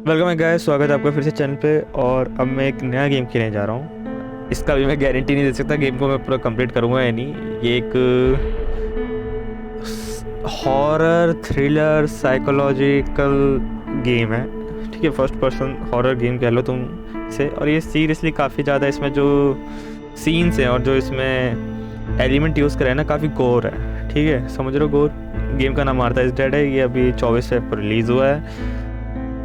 Welcome है guys, स्वागत है आपका फिर से चैनल पे। और अब मैं एक नया गेम खेलने जा रहा हूँ। इसका भी मैं गारंटी नहीं दे सकता गेम को मैं पूरा कंप्लीट करूँगा या नहीं। ये एक हॉरर थ्रिलर साइकोलॉजिकल गेम है। ठीक है, फर्स्ट पर्सन हॉरर गेम कह लो तुम इसे। और ये सीरियसली काफ़ी ज़्यादा इसमें जो सीन्स हैं और जो इसमें एलिमेंट यूज़ करे हैं ना, काफ़ी गोर है। ठीक है, समझ रहे हो गोर। गेम का नाम मार्था इज डेड है। ये अभी 24 से रिलीज़ हुआ है।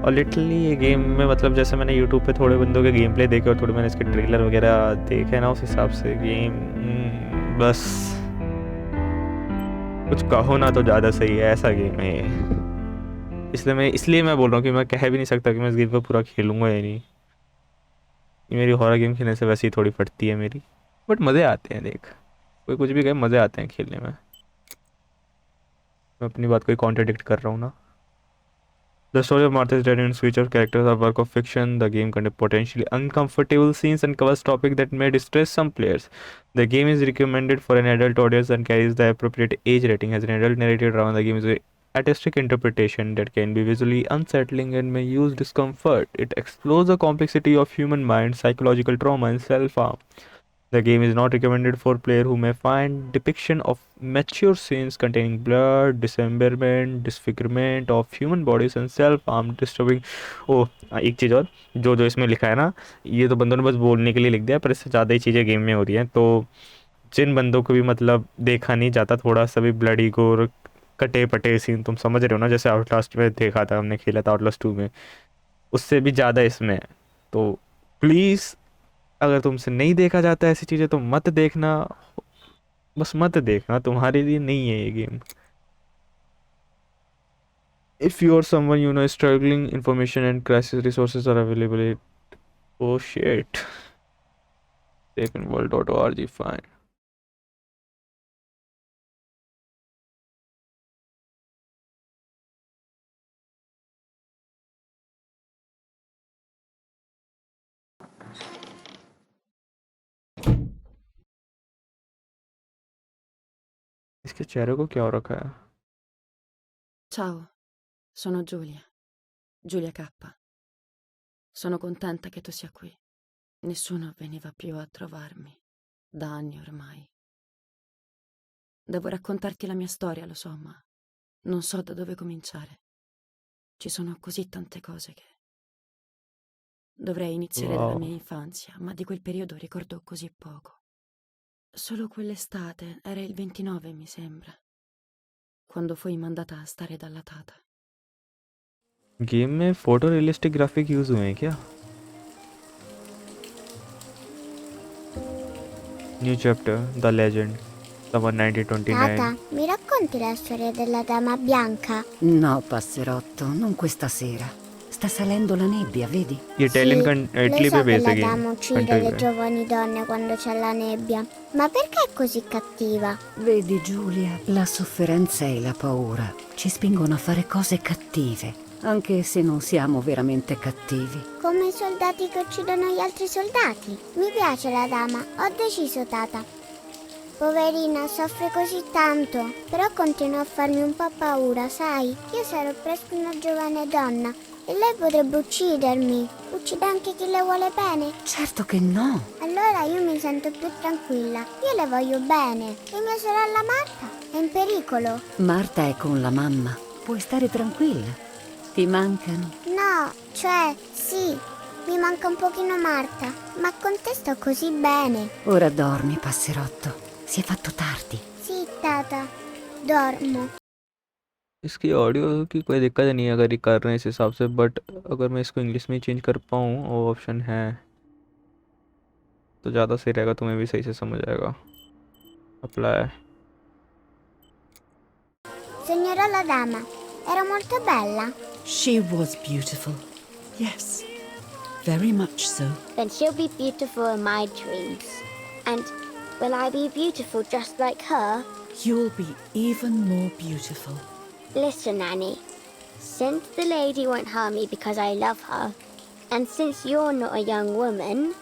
और लिटरली ये गेम में मतलब जैसे मैंने यूट्यूब पे थोड़े बंदों के गेम प्ले देखे और थोड़े मैंने इसके ट्रेलर वगैरह देखे ना, उस हिसाब से गेम बस कुछ कहो ना तो ज़्यादा सही है, ऐसा गेम है ये। इसलिए मैं बोल रहा हूँ कि मैं कह भी नहीं सकता कि मैं इस गेम को पूरा खेलूँगा या नहीं। ये मेरी हॉरर गेम खेलने से वैसे ही थोड़ी फटती है मेरी, बट मज़े आते हैं। देख, कोई कुछ भी कहे, मज़े आते हैं खेलने में। मैं अपनी बात कोई कॉन्ट्रडिक्ट कर रहा हूँ ना। The story of Martha's Dead and its featured characters are work of fiction. The game contains potentially uncomfortable scenes and covers topics that may distress some players. The game is recommended for an adult audience and carries the appropriate age rating. As an adult narrated drama, the game is a artistic interpretation that can be visually unsettling and may use discomfort. It explores the complexity of human mind, psychological trauma, and self-harm. The game is not recommended for players who may find depiction of mature scenes containing blood, dismemberment, disfigurement of human bodies and self-harm disturbing। ओ एक चीज़ और, जो जो इसमें लिखा है ना, ये तो बंदों ने बस बोलने के लिए लिख दिया, पर इससे ज़्यादा ही चीज़ें गेम में हो रही हैं। तो जिन बंदों को भी मतलब देखा नहीं जाता थोड़ा सा भी ब्लडी गोर कटे पटे सीन, तुम समझ रहे हो ना, जैसे आउटलास्ट में देखा था, हमने खेला था आउटलास्ट 2 में, उससे भी ज़्यादा इसमें है। तो प्लीज़, अगर तुमसे नहीं देखा जाता ऐसी चीज़ें तो मत देखना। बस मत देखना, तुम्हारे लिए नहीं है ये game. If you or someone you know is struggling, information and crisis resources are available at oh shit takenworld.org fine। इसके चेहरे को क्या हो रखा है? Ciao, sono Giulia K. Sono contenta che tu sia qui. Nessuno veniva più a trovarmi, da anni ormai. Devo raccontarti la mia storia, lo so, ma non so da dove cominciare. Ci sono così tante cose che... Dovrei iniziare dalla mia infanzia, ma di quel periodo ricordo così poco. Solo quell'estate, era il 29 mi sembra, quando fui mandata a stare dalla tata. Game में photo realistic graphic use हुए हैं क्या? New chapter the legend summer 1929। Tata, mi racconti la storia della dama bianca? No, passerotto, non questa sera. Sta salendo la nebbia, vedi? ये Sì, Italy lo पे so che based है la game, dama uccide country le पे। giovani donne quando c'è la nebbia. Ma perché è così cattiva? Vedi, Giulia, la sofferenza e la paura ci spingono a fare cose cattive, anche se non siamo veramente cattivi. Come i soldati che uccidono gli altri soldati. Mi piace la dama, ho deciso, Tata. Poverina, soffre così tanto, però continua a farmi un po' paura, sai? Io sarò presto una giovane donna e lei potrebbe uccidermi. Uccide anche chi le vuole bene? Certo che no. Allora io mi sento più tranquilla. Io le voglio bene. E mia sorella Marta è in pericolo. Marta è con la mamma. Puoi stare tranquilla. Ti mancano? No, cioè, sì, mi manca un pochino Marta, ma con te sto così bene. Ora dormi, passerotto. Si è fatto tardi. Sì, Tata, dormo. इसकी audio की कोई दिक्कत नहीं है अगर ये कर रहे हैं इस हिसाब से, बट अगर मैं इसको इंग्लिश में चेंज कर पाऊँ, वो ऑप्शन है तो ज़्यादा सही रहेगा, तुम्हें भी सही से समझ आएगा। Apply. Signora la dama, ero molto bella. She was beautiful. Yes, very much so. Then she'll be beautiful in my dreams. And will I be beautiful just like her? You'll be even more beautiful. Listen, Annie, since the lady won't harm me because I love her, and since you're not a young woman,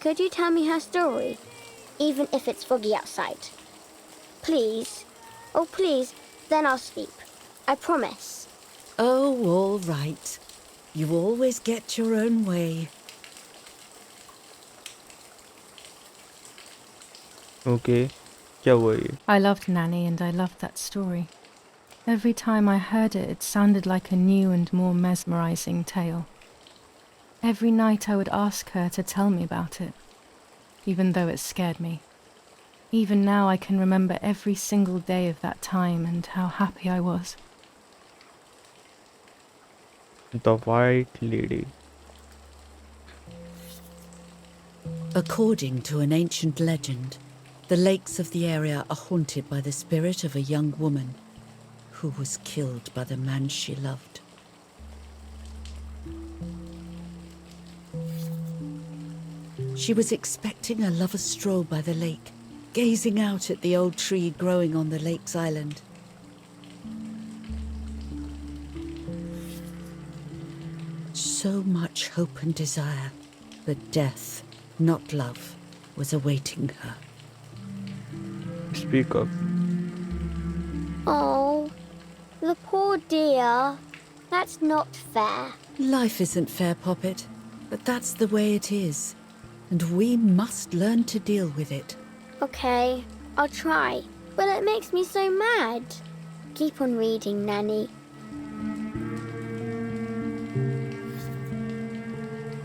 could you tell me her story, even if it's foggy outside? Please. Oh, please, then I'll sleep. I promise. Oh, all right. You always get your own way. Okay, क्या हुआ ये? I loved Nanny and I loved that story. Every time I heard it, it sounded like a new and more mesmerizing tale. Every night I would ask her to tell me about it, even though it scared me. Even now I can remember every single day of that time and how happy I was. The White Lady. According to an ancient legend, the lakes of the area are haunted by the spirit of a young woman who was killed by the man she loved. She was expecting a lover's stroll by the lake, gazing out at the old tree growing on the lake's island. So much hope and desire, but death, not love, was awaiting her. Speak up. Oh, the poor dear. That's not fair. Life isn't fair, Poppet, but that's the way it is, and we must learn to deal with it. Okay, I'll try, but it makes me so mad. Keep on reading, Nanny.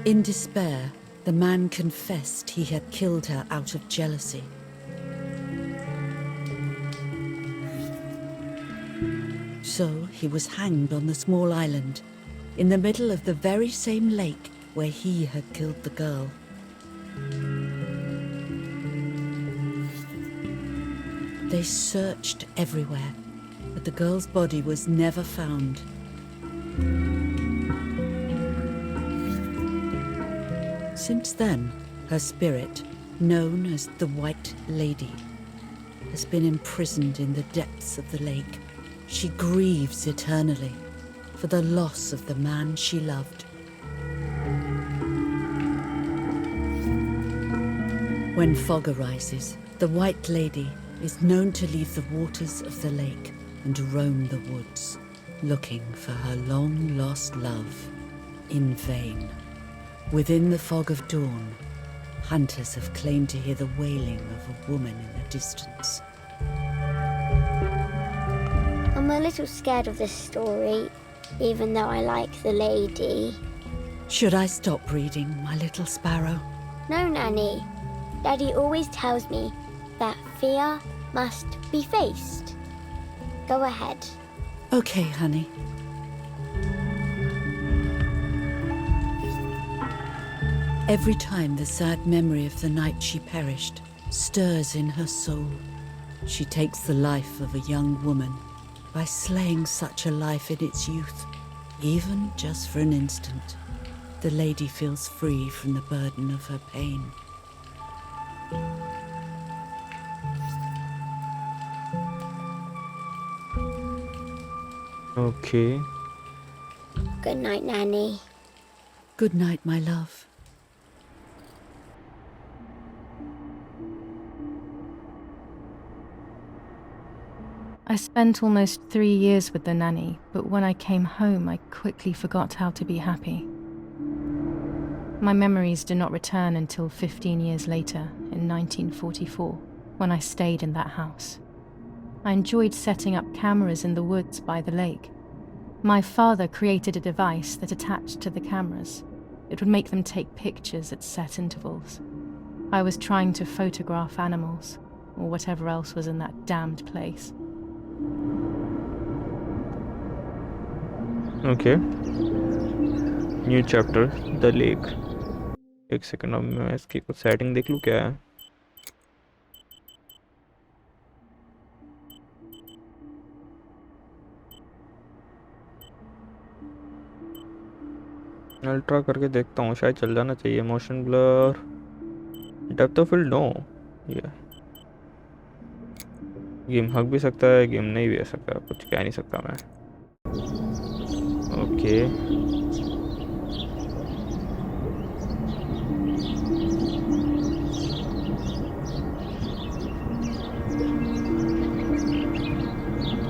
In despair, the man confessed he had killed her out of jealousy. So he was hanged on the small island, in the middle of the very same lake where he had killed the girl. They searched everywhere, but the girl's body was never found. Since then, her spirit, known as the White Lady, has been imprisoned in the depths of the lake. She grieves eternally for the loss of the man she loved. When fog arises, the White Lady is known to leave the waters of the lake and roam the woods, looking for her long-lost love in vain. Within the fog of dawn, hunters have claimed to hear the wailing of a woman in the distance. I'm a little scared of this story, even though I like the lady. Should I stop reading, my little sparrow? No, Nanny. Daddy always tells me that fear must be faced. Go ahead. Okay, honey. Every time the sad memory of the night she perished stirs in her soul, she takes the life of a young woman by slaying such a life in its youth. Even just for an instant, the lady feels free from the burden of her pain. Okay. Good night, Nanny. Good night, my love. I spent almost 3 years with the nanny, but when I came home, I quickly forgot how to be happy. My memories do not return until 15 years later, in 1944, when I stayed in that house. I enjoyed setting up cameras in the woods by the lake. My father created a device that attached to the cameras. It would make them take pictures at set intervals. I was trying to photograph animals, or whatever else was in that damned place. Okay. New chapter, the lake. एक second, अब मैं इसकी कुछ setting देख लूँ क्या है. Ultra करके देखता हूँ, शायद चल जाना चाहिए. Motion blur, depth of field, no. ये गेम हक भी सकता है, गेम नहीं भी आ सकता, कुछ कह नहीं सकता मैं. Okay.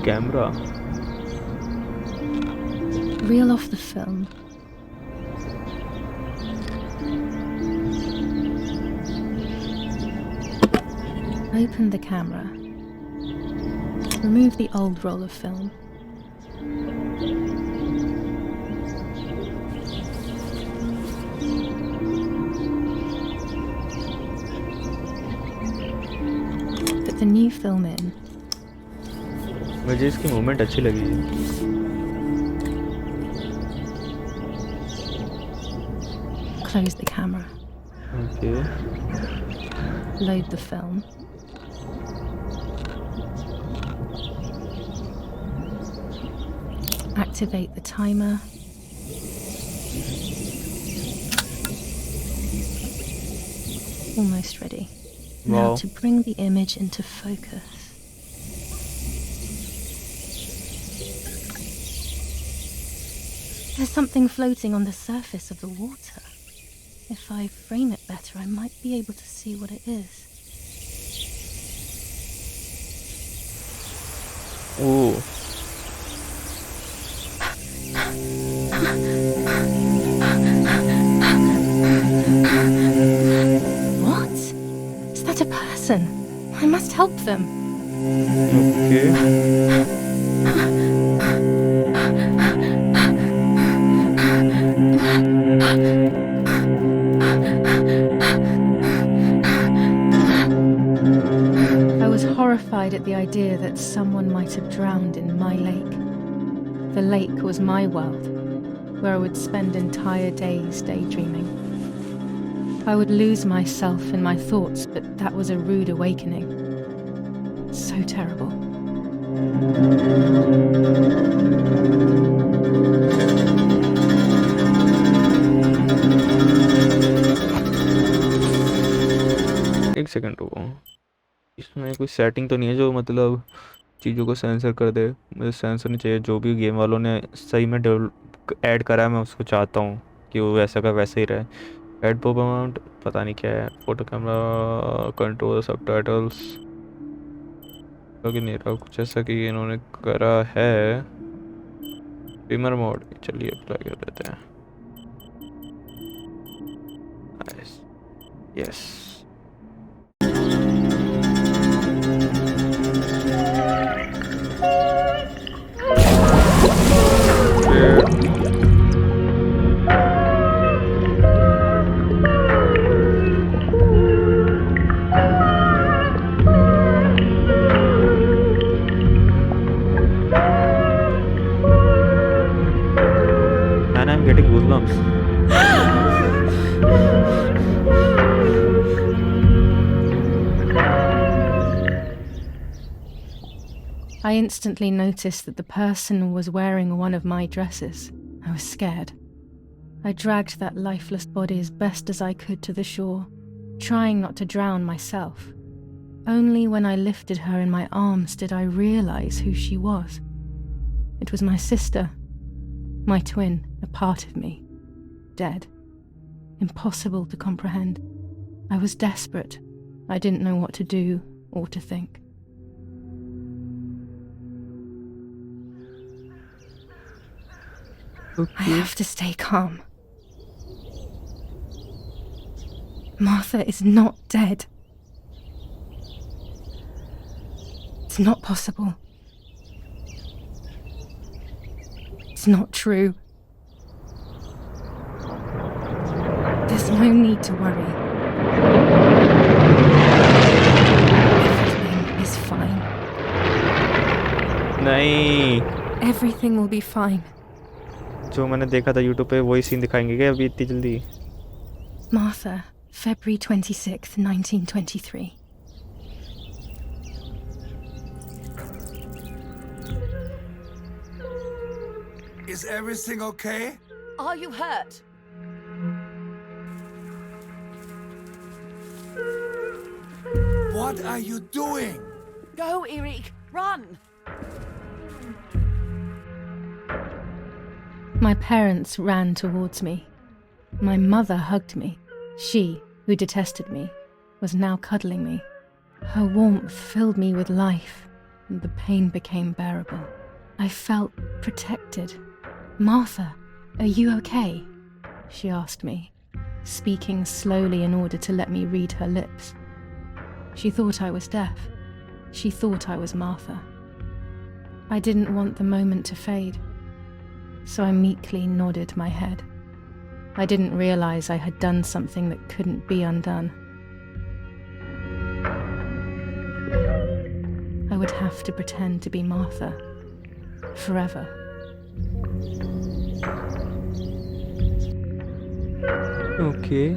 Camera. Reel off the film. opened the camera, removed the old roll of film, put the new film in, मुझे इसकी मूवमेंट अच्छी लगी है. close the camera, Okay. load the film, activate the timer, almost ready. Now Wow. to bring the image into focus. There's something floating on the surface of the water. If I frame it better, I might be able to see what it is. Ooh. What? Is that a person? I must help them. Okay. I was horrified at the idea that someone might have drowned in my lake. The lake was my world, where I would spend entire days daydreaming. I would lose myself in my thoughts, but that was a rude awakening. So terrible. एक second रुको. इसमें कोई setting तो नहीं है जो मतलब चीज़ों को सेंसर कर दे. मुझे सेंसर नहीं चाहिए. जो भी गेम वालों ने सही में ऐड करा है मैं उसको चाहता हूँ कि वो वैसा का वैसे ही रहे. ऐड पॉप अमाउंट पता नहीं क्या है. फोटो कैमरा कंट्रोल सबटाइटल्स लगे नहीं रहा कुछ ऐसा कि इन्होंने करा है. स्ट्रीमर मोड चलिए अप्लाई कर देते हैं. Yes. And I'm getting goosebumps. I instantly noticed that the person was wearing one of my dresses. I was scared. I dragged that lifeless body as best as I could to the shore, trying not to drown myself. Only when I lifted her in my arms did I realize who she was. It was my sister, my twin, a part of me, dead. Impossible to comprehend. I was desperate. I didn't know what to do or to think. I have to stay calm. Martha is not dead. It's not possible. It's not true. There's no need to worry. Everything is fine. नहीं. Everything will be fine. जो मैंने देखा था YouTube पे वही scene दिखाएंगे क्या अभी इतनी जल्दी? Martha, February 26th, 1923. Is everything okay? Are you hurt? What are you doing? Go, Eric, run! My parents ran towards me. My mother hugged me. She, who detested me, was now cuddling me. Her warmth filled me with life, and the pain became bearable. I felt protected. "Martha, are you okay?" she asked me, speaking slowly in order to let me read her lips. She thought I was deaf. She thought I was Martha. I didn't want the moment to fade, so I meekly nodded my head. I didn't realize I had done something that couldn't be undone. I would have to pretend to be Martha forever. Okay.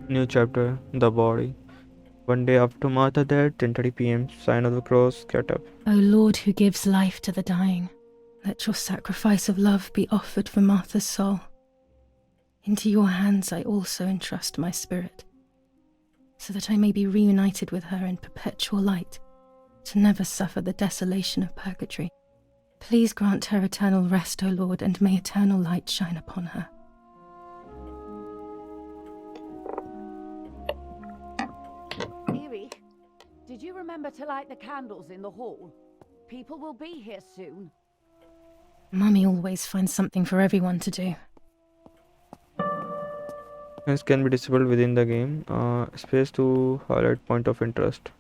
New chapter, the body. One day after Martha died, 10:30 p.m. Sign of the cross. Get up. O Lord, who gives life to the dying, let your sacrifice of love be offered for Martha's soul. Into your hands I also entrust my spirit, so that I may be reunited with her in perpetual light, to never suffer the desolation of purgatory. Please grant her eternal rest, O Lord, and may eternal light shine upon her. Eerie, did you remember to light the candles in the hall? People will be here soon. Mummy always finds something for everyone to do. Hence can be disabled within the game. Space to highlight point of interest.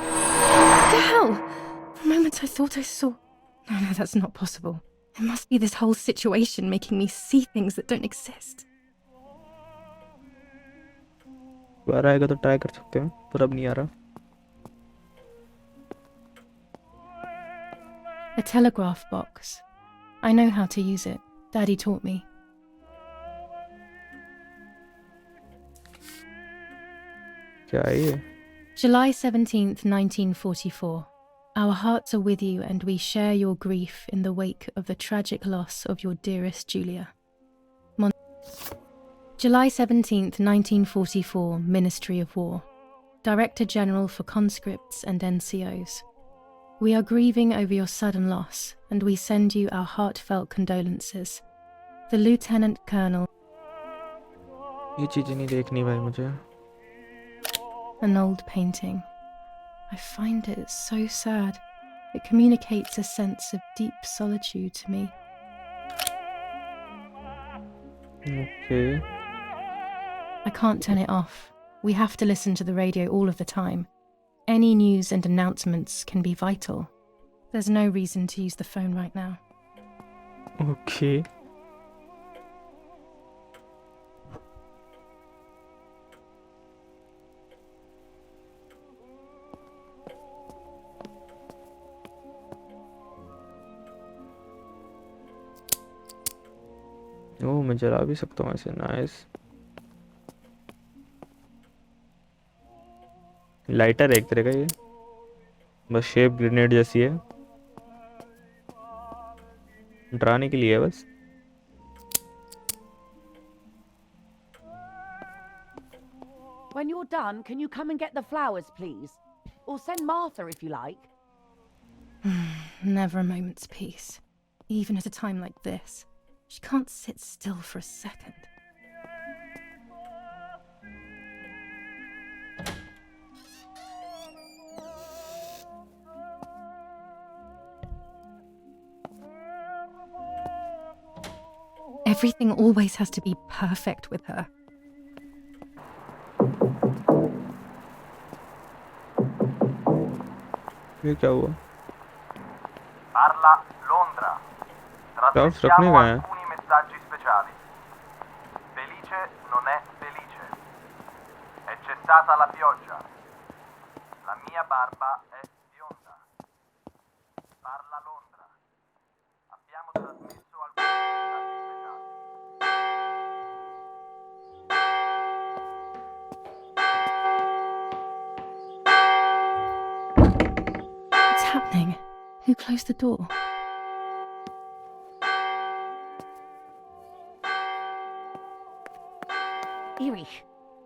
What the hell? For a moment I thought I saw... No, that's not possible. It must be this whole situation making me see things that don't exist. बार आएगा तो try कर सकते हैं, पर अब नहीं आ रहा. A telegraph box. I know how to use it. Daddy taught me. क्या है ये? July 17th, 1944. Our hearts are with you and we share your grief in the wake of the tragic loss of your dearest Julia. July 17th, 1944, Ministry of War. Director General for Conscripts and NCOs. We are grieving over your sudden loss and we send you our heartfelt condolences. The Lieutenant Colonel... ये चीजें नहीं देखनी भाई मुझे. An old painting. I find it so sad. It communicates a sense of deep solitude to me. Okay. I can't turn it off. We have to listen to the radio all of the time. Any news and announcements can be vital. There's no reason to use the phone right now. Okay. ओह मैं जला भी सकता हूँ ऐसे. Nice. Lighter है एक तरह का ये, बस शेप ग्रेनेड जैसी है, डराने के लिए है बस. When you're done, can you come and get the flowers, please? Or send Martha if you like. Never a moment's peace. Even at a time like this. She can't sit still for a second. Everything always has to be perfect with her. ये क्या हुआ? Parla Londra. Trasmettiamo alcuni messaggi speciali. Felice non è felice. È cessata la pioggia. La mia barba è bionda. Parla Londra. Abbiamo trasmesso alcuni messaggi speciali. What's happening? Who closed the door?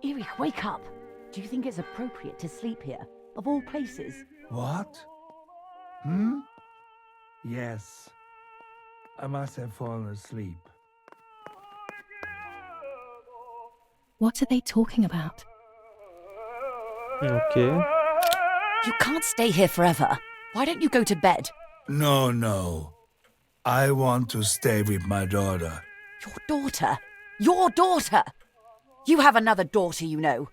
Erich, wake up. Do you think it's appropriate to sleep here, of all places? What? Yes. I must have fallen asleep. What are they talking about? Okay. You can't stay here forever. Why don't you go to bed? No. I want to stay with my daughter. Your daughter? Your daughter? You have another daughter, you know.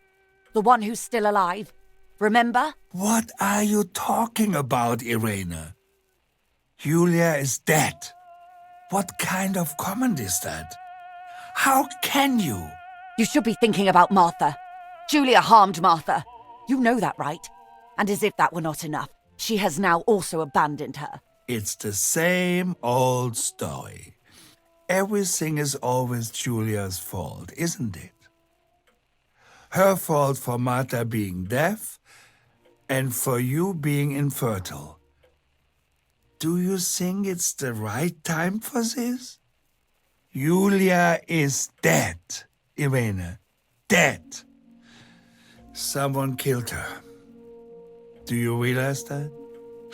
The one who's still alive. Remember? What are you talking about, Irene? Julia is dead. What kind of comment is that? How can you? You should be thinking about Martha. Julia harmed Martha. You know that, right? And as if that were not enough, she has now also abandoned her. It's the same old story. Everything is always Julia's fault, isn't it? Her fault for Martha being deaf and for you being infertile. Do you think it's the right time for this? Julia is dead, Irene. Dead. Someone killed her. Do you realize that?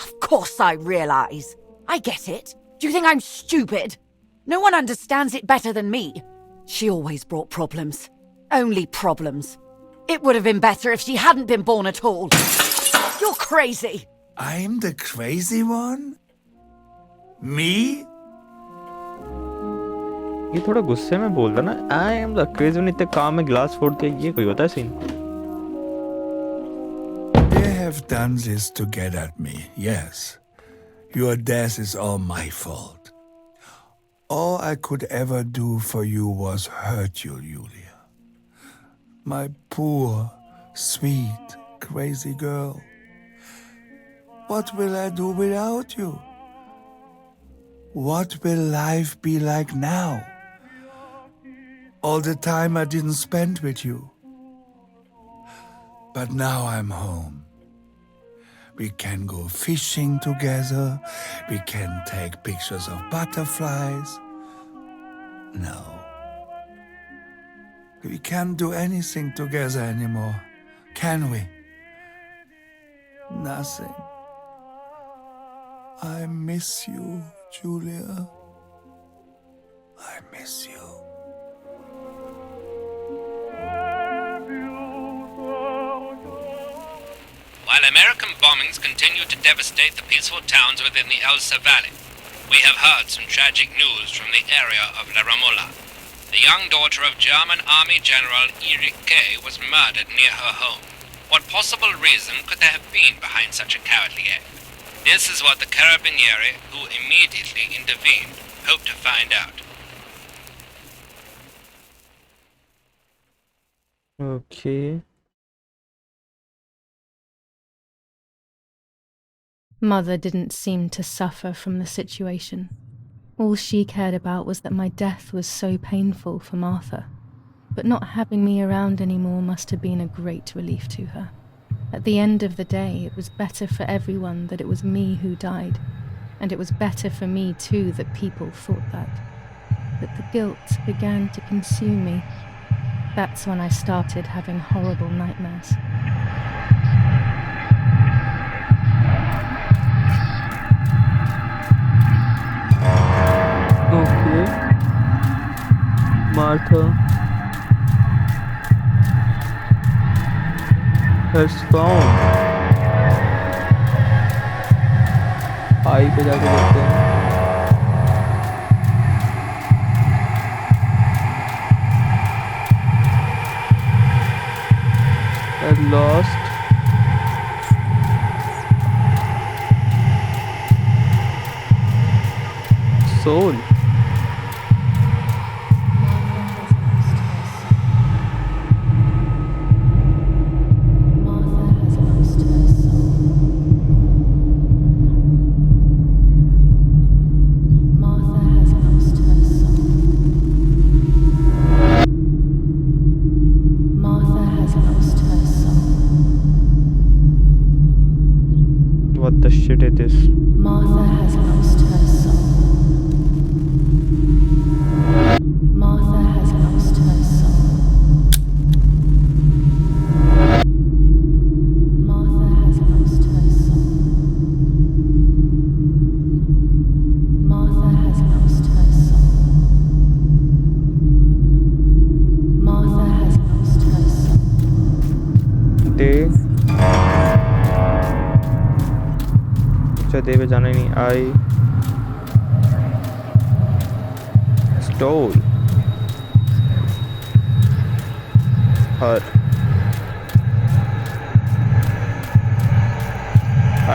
Of course I realize. I get it. Do you think I'm stupid? No one understands it better than me. She always brought problems. Only problems. It would have been better if she hadn't been born at all. You're crazy. I'm the crazy one? Me? ये थोड़ा गुस्से में बोल रहा ना I am the crazy one इतने काम में ग्लास फोड़ दिया ये कोई होता है scene They have done this to get at me, yes. Your death is all my fault. All I could ever do for you was hurt you, Julia. My poor, sweet, crazy girl. What will I do without you? What will life be like now? All the time I didn't spend with you. But now I'm home. We can go fishing together. We can take pictures of butterflies. No. We can't do anything together anymore, can we? Nothing. I miss you, Julia. I miss you. While American bombings continue to devastate the peaceful towns within the Elsa Valley, we have heard some tragic news from the area of La Ramola. The young daughter of German Army General Erich K. was murdered near her home. What possible reason could there have been behind such a cowardly act? This is what the Carabinieri, who immediately intervened, hope to find out. Okay. Mother didn't seem to suffer from the situation. All she cared about was that my death was so painful for Martha. But not having me around anymore must have been a great relief to her. At the end of the day, it was better for everyone that it was me who died. And it was better for me too that people thought that. But the guilt began to consume me. That's when I started having horrible nightmares. Okay. Martha has found. आई पे जाके देखते हैं. At lost. Soul. What the shit it is? Martha has lost her soul. Martha has lost her soul. Martha has lost her soul. Martha has lost her soul. Martha has lost her soul. They अच्छा दे पे जाना ही नहीं. I stole her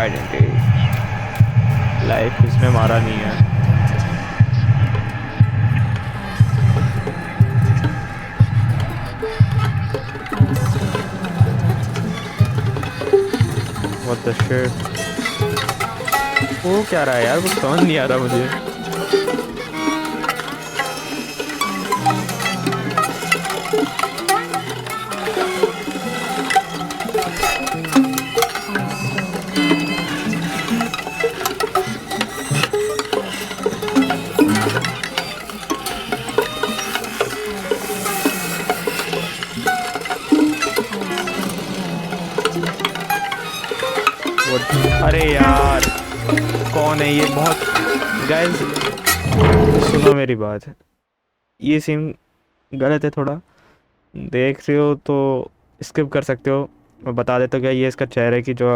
identity. Life इसमें मारा नहीं है. What the shit? वो क्या रहा है यार, कुछ समझ नहीं आ रहा मुझे. अरे यार कौन है ये? बहुत गाइस सुनो मेरी बात. ये सीन गलत है थोड़ा. देख रहे हो तो स्किप कर सकते हो. मैं बता देता हूँ क्या ये इसका चेहरे की जो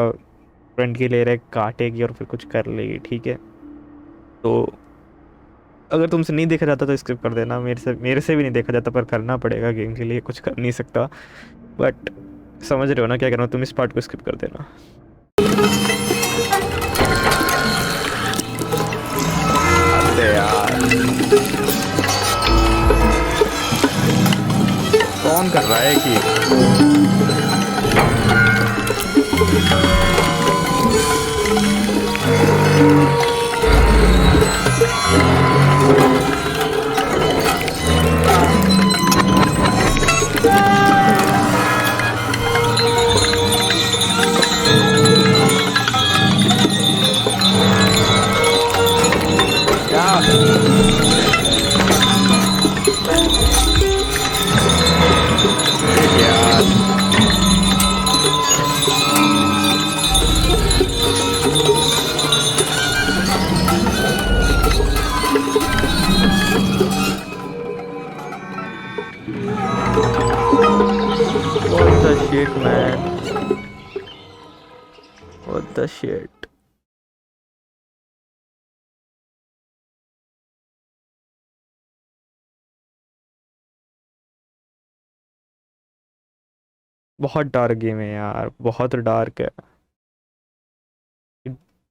फ्रंट की लेयर है काटेगी और फिर कुछ कर लेगी. ठीक है तो अगर तुमसे नहीं देखा जाता तो स्किप कर देना. मेरे से भी नहीं देखा जाता पर करना पड़ेगा गेम के लिए, कुछ कर नहीं सकता. बट समझ रहे हो ना क्या कर रहा हूँ. तुम इस पार्ट को स्किप कर देना. अरे यार कौन कर रहा है कि What the shit, man? What the shit? बहुत डार्क गेम है यार, बहुत डार्क है.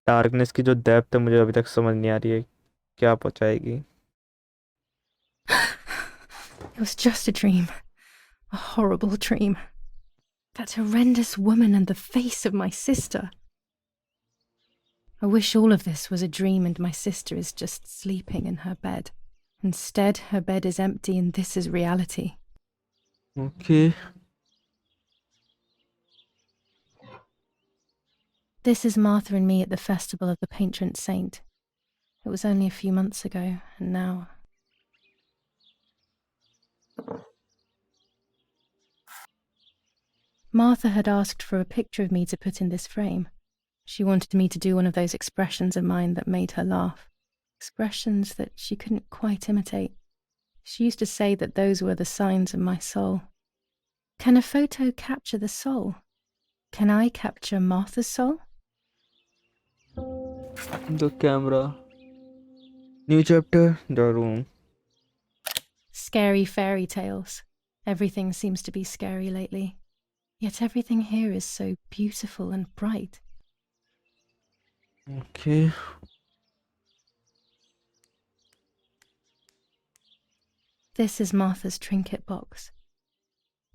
डार्कनेस की जो डेप्थ है मुझे अभी तक समझ नहीं आ रही है क्या पहुंचाएगी. It was just a dream. A horrible dream. That horrendous woman and the face of my sister. I wish all of this was a dream and my sister is just sleeping in her bed. Instead, her bed is empty and this is reality. Okay. This is Martha and me at the festival of the patron saint. It was only a few months ago, and now... Martha had asked for a picture of me to put in this frame. She wanted me to do one of those expressions of mine that made her laugh. Expressions that she couldn't quite imitate. She used to say that those were the signs of my soul. Can a photo capture the soul? Can I capture Martha's soul? The camera. New chapter, the room. Scary fairy tales. Everything seems to be scary lately. Yet everything here is so beautiful and bright. Okay. This is Martha's trinket box.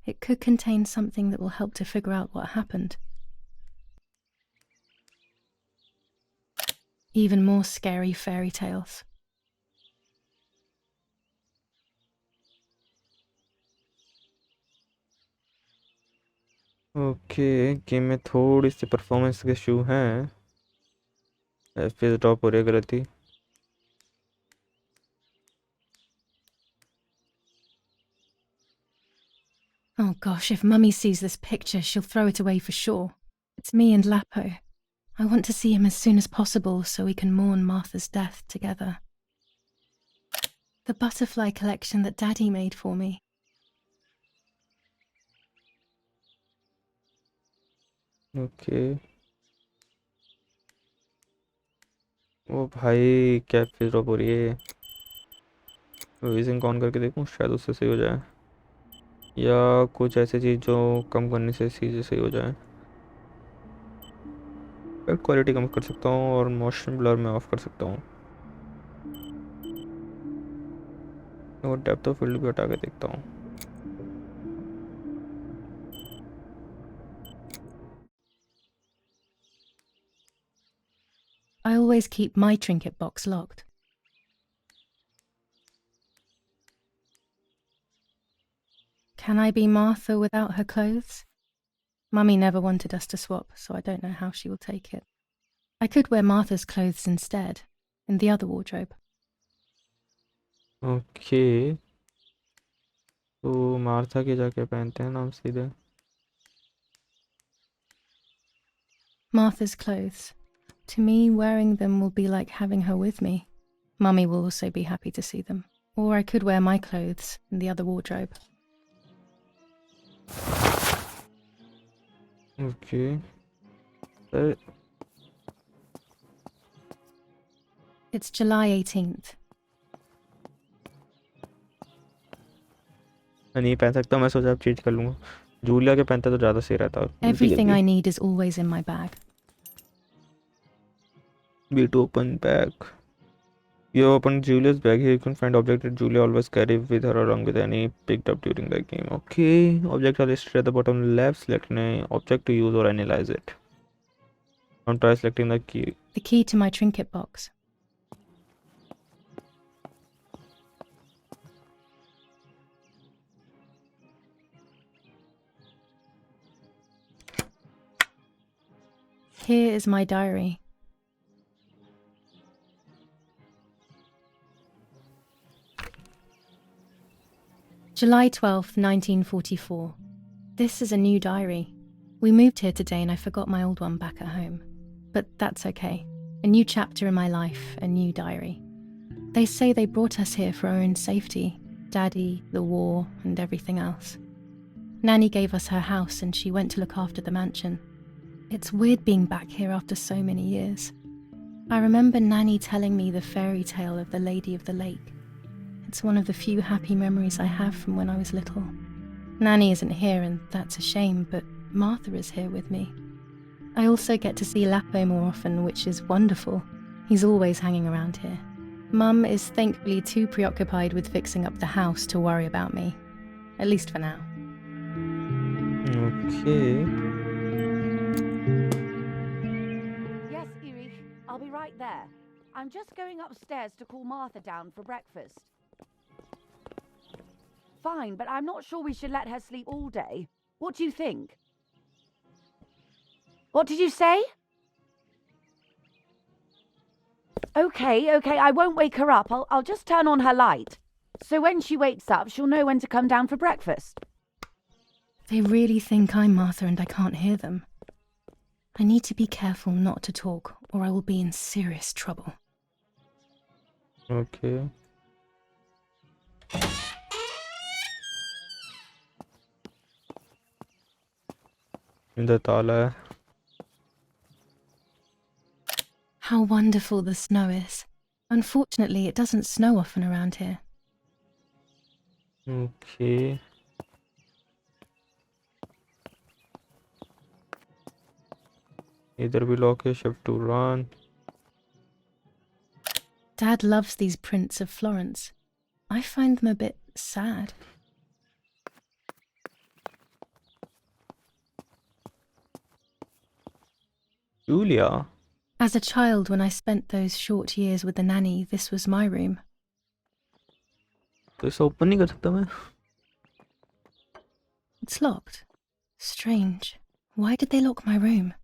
It could contain something that will help to figure out what happened. Even more scary fairy tales. Okay game में थोड़ी सी performance के issue हैं. FPS drop हो रही है गलती. Oh gosh, if Mummy sees this picture, she'll throw it away for sure. It's me and Lapo. I want to see him as soon as possible so we can mourn Martha's death together. The butterfly collection that Daddy made for me. Okay ओ भाई क्या फिर drop हो रही है। Wheezing on करके देखूं शायद उससे सही हो जाए, या कुछ ऐसी चीज़ जो कम करने से चीज़ें सही हो जाए। क्वालिटी कम कर सकता हूँ और मोशन ब्लर में ऑफ कर सकता हूँ, और डेप्थ ऑफ फील्ड भी हटा के देखता हूँ। I always keep my trinket box locked. Can I be Martha without her clothes? Mummy never wanted us to swap, so I don't know how she will take it. I could wear Martha's clothes instead, in the other wardrobe. Okay, तो Martha के जाके पहनते हैं ना हम सीधे। Martha's clothes. To me, wearing them will be like having her with me. Mummy will also be happy to see them. Or I could wear my clothes in the other wardrobe. Okay, It's July 18th. मैं नहीं पहन सकता, मैं सोचा अब change कर लूँगा। Julia के पहनता तो ज़्यादा सही रहता। Everything I need is always in my bag. B to open bag. You open Julia's bag. Here you can find objects that Julia always carry with her along with any picked up during the game. Okay, objects are listed at the bottom left. Select an object to use or analyze it. Now try selecting the key. The key to my trinket box. Here is my diary. July 12th, 1944. This is a new diary. We moved here today and I forgot my old one back at home. But that's okay. A new chapter in my life, a new diary. They say they brought us here for our own safety. Daddy, the war, and everything else. Nanny gave us her house and she went to look after the mansion. It's weird being back here after so many years. I remember Nanny telling me the fairy tale of the Lady of the Lake. It's one of the few happy memories I have from when I was little. Nanny isn't here and that's a shame, but Martha is here with me. I also get to see Lapo more often, which is wonderful. He's always hanging around here. Mum is thankfully too preoccupied with fixing up the house to worry about me. At least for now. Okay. Yes, Erich, I'll be right there. I'm just going upstairs to call Martha down for breakfast. Fine, but I'm not sure we should let her sleep all day. What do you think? What did you say? Okay, I won't wake her up. I'll just turn on her light. So when she wakes up, she'll know when to come down for breakfast. They really think I'm Martha and I can't hear them. I need to be careful not to talk, or I will be in serious trouble. Okay. इधर ताला है। How wonderful the snow is. Unfortunately, it doesn't snow often around here. Okay. इधर भी lock है, shift to run. Dad loves these prints of Florence. I find them a bit sad. Julia. As a child, when I spent those short years with the nanny, this was my room. तो इसे open नहीं कर सकता मैं? It's locked. Strange. Why did they lock my room?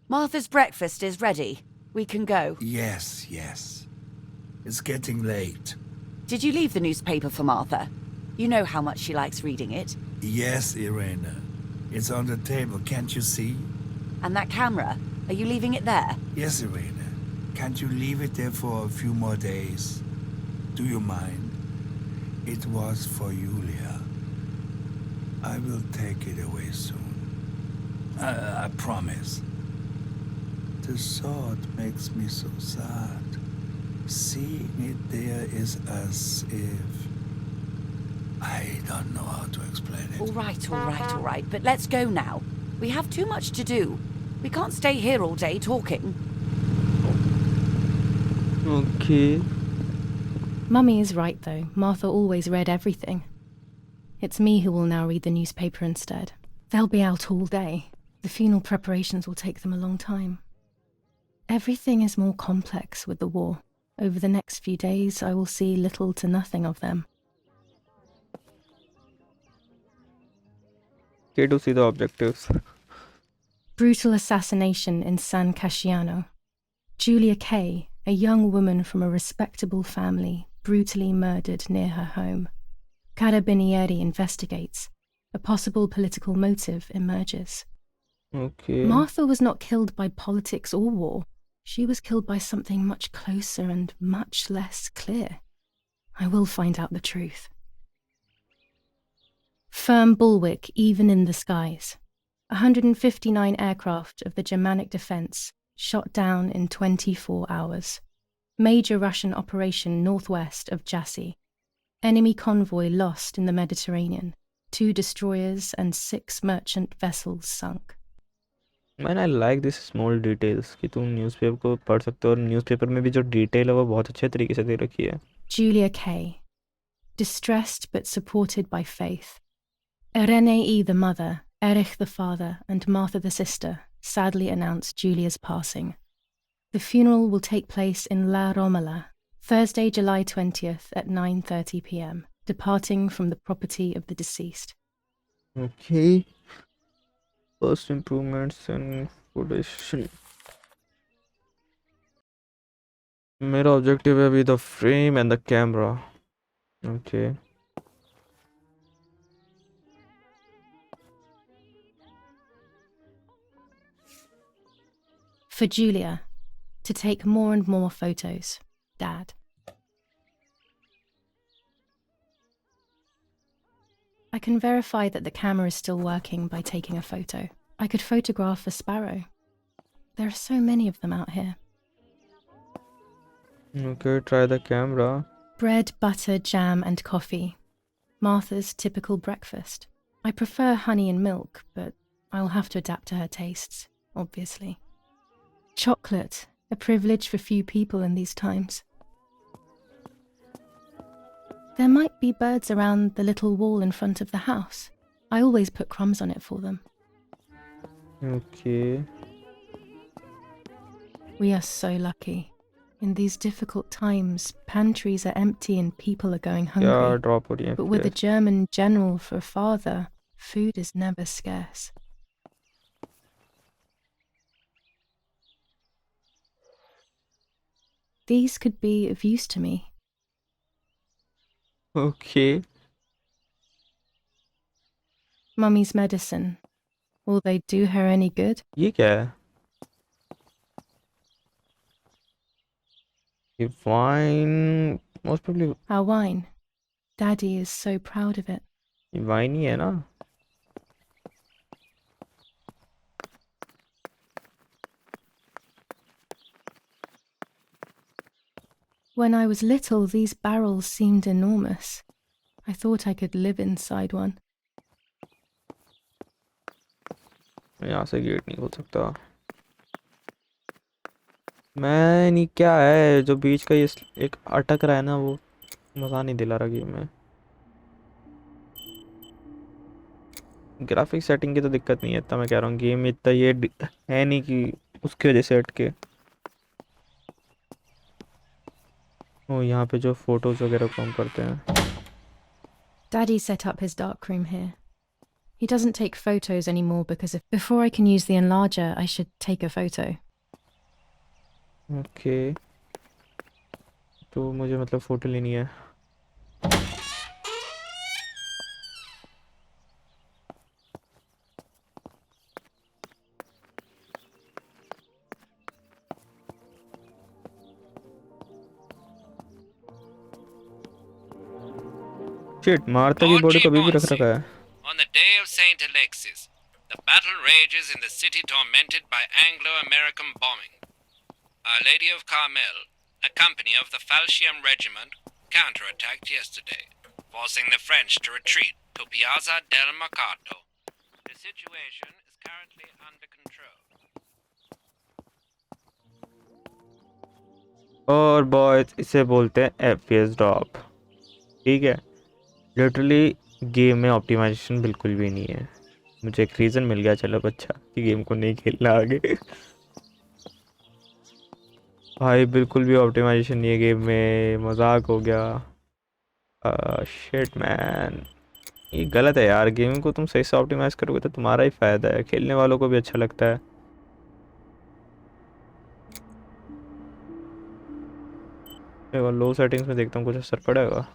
Martha's breakfast is ready. We can go. Yes. It's getting late. Did you leave the newspaper for Martha? You know how much she likes reading it. Yes, Irena. It's on the table, can't you see? And that camera, are you leaving it there? Yes, Irena. Can't you leave it there for a few more days? Do you mind? It was for Julia. I will take it away soon. I promise. Martha's sword makes me so sad. Seeing it there is as if... I don't know how to explain it. All right, but let's go now. We have too much to do. We can't stay here all day talking. Okay. Mummy is right, though. Martha always read everything. It's me who will now read the newspaper instead. They'll be out all day. The funeral preparations will take them a long time. Everything is more complex with the war. Over the next few days, I will see little to nothing of them. Okay, to see the objectives. Brutal assassination in San Casciano. Julia Kay, a young woman from a respectable family, brutally murdered near her home. Carabinieri investigates. A possible political motive emerges. Okay. Martha was not killed by politics or war. She was killed by something much closer and much less clear. I will find out the truth. Firm bulwark even in the skies. 159 aircraft of the Germanic defense shot down in 24 hours. Major Russian operation northwest of Jassy. Enemy convoy lost in the Mediterranean. 2 destroyers and 6 merchant vessels sunk. Man, I like this small details कि तुम newspaper को पढ़ सकते हो और newspaper में भी जो डिटेल है वो बहुत अच्छे तरीके से दे रखी है. Julia Kay. Distressed but supported by faith. Irenei the mother, Erich the father, and Martha the sister sadly announced Julia's passing. The funeral will take place in La Romola, Thursday, July 20th at 9:30 p.m., departing from the property of the deceased. Okay. First improvements in production. मेरा objective है अभी the frame and the camera. Okay. For Julia, to take more and more photos. Dad. I can verify that the camera is still working by taking a photo. I could photograph a sparrow. There are so many of them out here. Okay, try the camera. Bread, butter, jam, and coffee. Martha's typical breakfast. I prefer honey and milk, but I'll have to adapt to her tastes, obviously. Chocolate, a privilege for few people in these times. There might be birds around the little wall in front of the house. I always put crumbs on it for them. Okay. We are so lucky. In these difficult times, pantries are empty and people are going hungry. Yeah, drop हो रही है But with a FPS. German general for a father, food is never scarce. These could be of use to me. Okay. Mummy's medicine. Will they do her any good? ये क्या है? ये wine most probably Our wine. Daddy is so proud of it. ये wine ही है ना? When I was little, these barrels seemed enormous. I thought I could live inside one. यहाँ से gate नहीं खोल सकता. मैं नहीं क्या है जो बीच का ये एक अटक रहा है ना वो मज़ा नहीं दिला रहा गेम में. ग्राफिक सेटिंग की तो दिक्कत नहीं है इतना मैं कह रहा हूँ गेम में इतना ये है नहीं कि उसकी वजह से अटके. ओ यहाँ पे जो फोटोज वगैरह काम करते हैं. Daddy set up his darkroom here. He doesn't take photos anymore because before I can use the enlarger, I should take a photo. Okay तो मुझे मतलब फ़ोटो लेनी है. शिट मारता की बॉडी कभी भी रख रखा है. On the day of St. Alexis, the battle rages in the city tormented by Anglo-American bombing. Our Lady of Carmel, a company of the Falcium Regiment, counterattacked yesterday, forcing the French to retreat to Piazza del Mercato. The situation is currently under control. और boys इसे बोलते हैं FPS drop. ठीक है, literally game में optimisation बिल्कुल भी नहीं है। मुझे एक रीज़न मिल गया, चलो अच्छा, कि गेम को नहीं खेलना आगे। भाई बिल्कुल भी ऑप्टिमाइजेशन नहीं है गेम में, मजाक हो गया। शिट मैन, ये गलत है यार। गेमिंग को तुम सही से ऑप्टिमाइज करोगे तो तुम्हारा ही फ़ायदा है, खेलने वालों को भी अच्छा लगता है। एक बार लो सेटिंग्स में देखता हूँ कुछ असर पड़ेगा।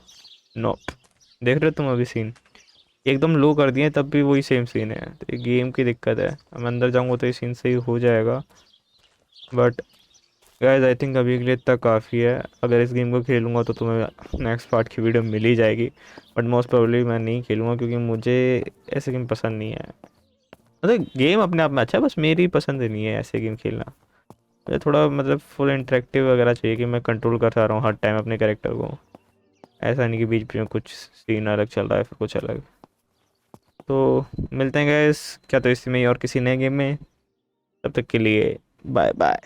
नो, देख रहे हो तुम अभी सीन एकदम लो कर दिए तब भी वही सेम सीन है। तो ये गेम की दिक्कत है। मैं अंदर जाऊँगा तो ये सीन सही हो जाएगा, बट गाइस आई थिंक अभी के लिए इतना काफ़ी है। अगर इस गेम को खेलूँगा तो तुम्हें नेक्स्ट पार्ट की वीडियो मिल ही जाएगी, बट मोस्ट प्रोबेबली मैं नहीं खेलूँगा क्योंकि मुझे ऐसे गेम पसंद नहीं है। मतलब गेम अपने आप में अच्छा है, बस मेरी पसंद नहीं है ऐसे गेम खेलना। मुझे थोड़ा मतलब फुल इंटरेक्टिव वगैरह चाहिए कि मैं कंट्रोल करता रहा हूँ हर टाइम अपने कैरेक्टर को। ऐसा नहीं कि बीच बीच में कुछ सीन अलग चल रहा है फिर कुछ अलग। तो मिलते हैं गाइस, क्या तो इसी में ही और किसी नए गेम में। तब तक के लिए बाय बाय।